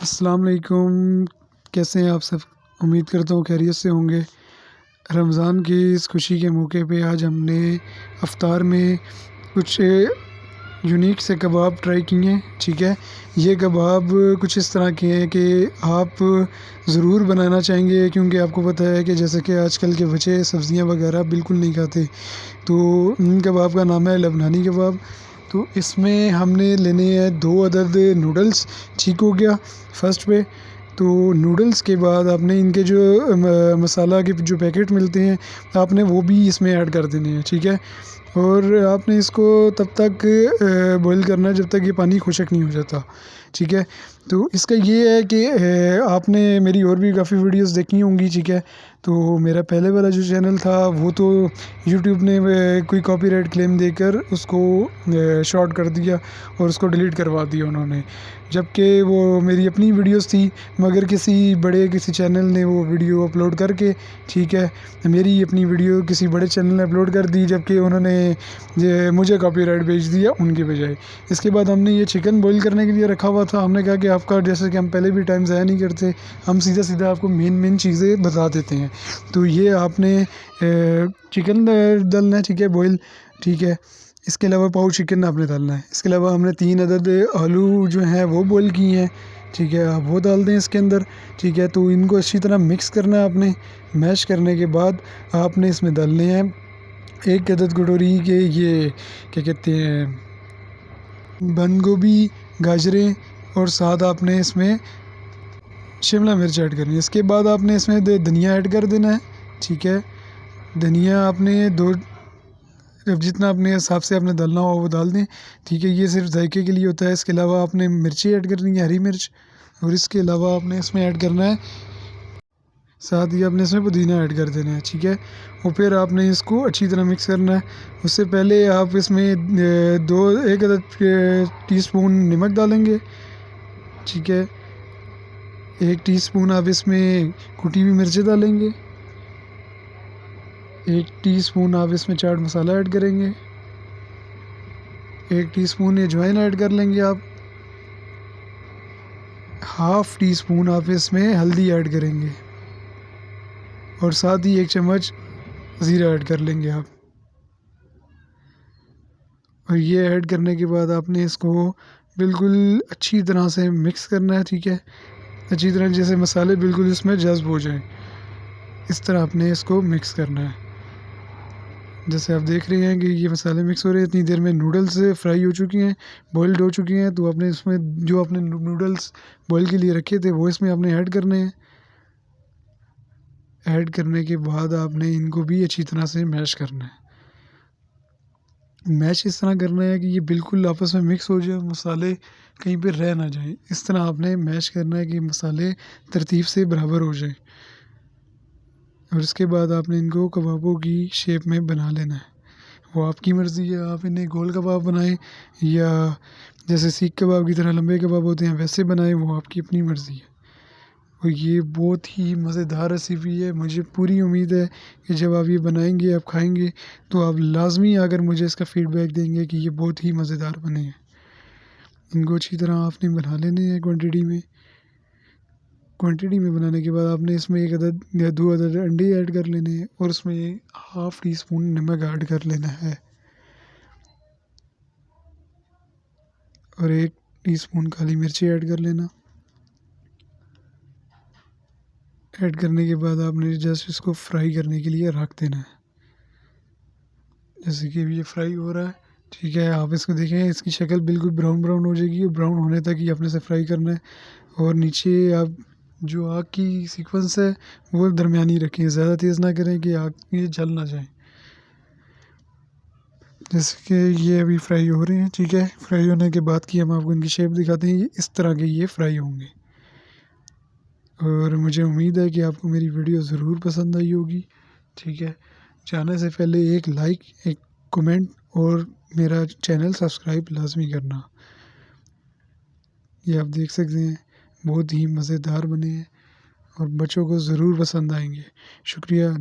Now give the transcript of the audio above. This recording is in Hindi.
अस्सलाम वालेकुम। कैसे हैं आप सब? उम्मीद करता हूँ खैरियत से होंगे। रमज़ान की इस खुशी के मौके पे आज हमने इफ्तार में कुछ यूनिक से कबाब ट्राई किए हैं। ठीक है, ये कबाब कुछ इस तरह के हैं कि आप ज़रूर बनाना चाहेंगे, क्योंकि आपको पता है कि जैसे कि आजकल के बच्चे सब्ज़ियाँ वगैरह बिल्कुल नहीं खाते। तो इन कबाब का नाम है लबनानी कबाब। तो इसमें हमने लेने हैं 2 अदद नूडल्स। ठीक हो गया फर्स्ट पे। तो नूडल्स के बाद आपने इनके जो मसाला के जो पैकेट मिलते हैं, आपने वो भी इसमें ऐड कर देने हैं। ठीक है, और आपने इसको तब तक बॉईल करना है जब तक ये पानी खुशक नहीं हो जाता। ठीक है, तो इसका ये है कि आपने मेरी और भी काफ़ी वीडियोस देखी होंगी। ठीक है, तो मेरा पहले वाला जो चैनल था वो तो यूट्यूब ने कोई कॉपीराइट क्लेम देकर उसको शॉर्ट कर दिया और उसको डिलीट करवा दिया उन्होंने, जबकि वो मेरी अपनी वीडियोस थी। मगर किसी चैनल ने वो वीडियो अपलोड करके, ठीक है, मेरी अपनी वीडियो किसी बड़े चैनल ने अपलोड कर दी, जबकि उन्होंने ये मुझे कॉपीराइट भेज दिया उनके बजाय। इसके बाद हमने ये चिकन बॉईल करने के लिए रखा हुआ था। हमने कहा कि आपका जैसे कि हम पहले भी टाइम ज़ाया नहीं करते, हम सीधा सीधा आपको मेन चीज़ें बता देते हैं। तो ये आपने चिकन डालना है, ठीक है, बॉईल। ठीक है, इसके अलावा पाव चिकन आपने डालना है। इसके अलावा हमने 3 अदद आलू जो हैं वो बॉईल किए हैं। ठीक है, आप वो डाल दें इसके अंदर। ठीक है, तो इनको अच्छी तरह मिक्स करना है आपने। मैश करने के बाद आपने इसमें डालने हैं 1 अदद कटोरी के ये क्या कहते हैं, बंद गोभी, गाजरें, और साथ आपने इसमें शिमला मिर्च ऐड करनी है। इसके बाद आपने इसमें धनिया ऐड कर देना है। ठीक है, धनिया आपने दो अब जितना अपने हिसाब से आपने डालना हो वो डाल दें। ठीक है, ये सिर्फ जायके के लिए होता है। इसके अलावा आपने मिर्ची ऐड करनी है, हरी मिर्च, और इसके अलावा आपने इसमें ऐड करना है, साथ ही आपने इसमें पुदीना ऐड कर देना है। ठीक है, और फिर आपने इसको अच्छी तरह मिक्स करना है। उससे पहले आप इसमें 1 अदद टीस्पून नमक डालेंगे। ठीक है, 1 टीस्पून आप इसमें कुटी हुई मिर्ची डालेंगे। 1 टीस्पून आप इसमें चाट मसाला ऐड करेंगे। 1 टीस्पून अजवाइन ऐड कर लेंगे आप। हाफ़ टी स्पून आप इसमें हल्दी ऐड करेंगे, और साथ ही 1 चम्मच ज़ीरा ऐड कर लेंगे आप। और ये ऐड करने के बाद आपने इसको बिल्कुल अच्छी तरह से मिक्स करना है। ठीक है, अच्छी तरह जैसे मसाले बिल्कुल इसमें जज़्ब हो जाएं, इस तरह आपने इसको मिक्स करना है। जैसे आप देख रहे हैं कि ये मसाले मिक्स हो रहे हैं, इतनी देर में नूडल्स फ्राई हो चुकी हैं, बॉइल्ड हो चुकी हैं। तो आपने इसमें जो आपने नूडल्स बॉईल के लिए रखे थे वो इसमें आपने ऐड करने हैं। ऐड करने के बाद आपने इनको भी अच्छी तरह से मैश करना है। मैश इस तरह करना है कि ये बिल्कुल आपस में मिक्स हो जाए, मसाले कहीं पे रह ना जाएं। इस तरह आपने मैश करना है कि मसाले तरतीब से बराबर हो जाएं, और इसके बाद आपने इनको कबाबों की शेप में बना लेना है। वो आपकी मर्ज़ी है, आप इन्हें गोल कबाब बनाएं या जैसे सीख कबाब की तरह लंबे कबाब होते हैं वैसे बनाएं, वो आपकी अपनी मर्ज़ी है। और ये बहुत ही मज़ेदार रेसिपी है। मुझे पूरी उम्मीद है कि जब आप ये बनाएंगे, आप खाएंगे, तो आप लाजमी आकर मुझे इसका फ़ीडबैक देंगे कि ये बहुत ही मज़ेदार बने हैं। इनको अच्छी तरह आपने बना लेने हैं क्वांटिटी में बनाने के बाद आपने इसमें 1 अदद या 2 अदद अंडे ऐड कर लेने हैं, और उसमें हाफ़ टी स्पून नमक ऐड कर लेना है, और 1 टीस्पून काली मिर्ची ऐड कर लेना। ऐड करने के बाद आपने जस्ट इसको फ्राई करने के लिए रख देना है। जैसे कि अभी ये फ्राई हो रहा है। ठीक है, आप इसको देखें, इसकी शक्ल बिल्कुल ब्राउन हो जाएगी, ब्राउन होने तक ही आपने इसे फ्राई करना है। और नीचे आप जो आग की सीक्वेंस है वो दरमियानी रखें, ज़्यादा तेज़ ना करें कि आग ये जल ना जाए। जैसे कि ये अभी फ्राई हो रहे हैं। ठीक है, फ्राई होने के बाद की हम आपको इनकी शेप दिखाते हैं, इस तरह के ये फ्राई होंगे। और मुझे उम्मीद है कि आपको मेरी वीडियो ज़रूर पसंद आई होगी। ठीक है, जाने से पहले एक लाइक, एक कमेंट और मेरा चैनल सब्सक्राइब लाजमी करना। ये आप देख सकते हैं, बहुत ही मज़ेदार बने हैं और बच्चों को ज़रूर पसंद आएंगे। शुक्रिया।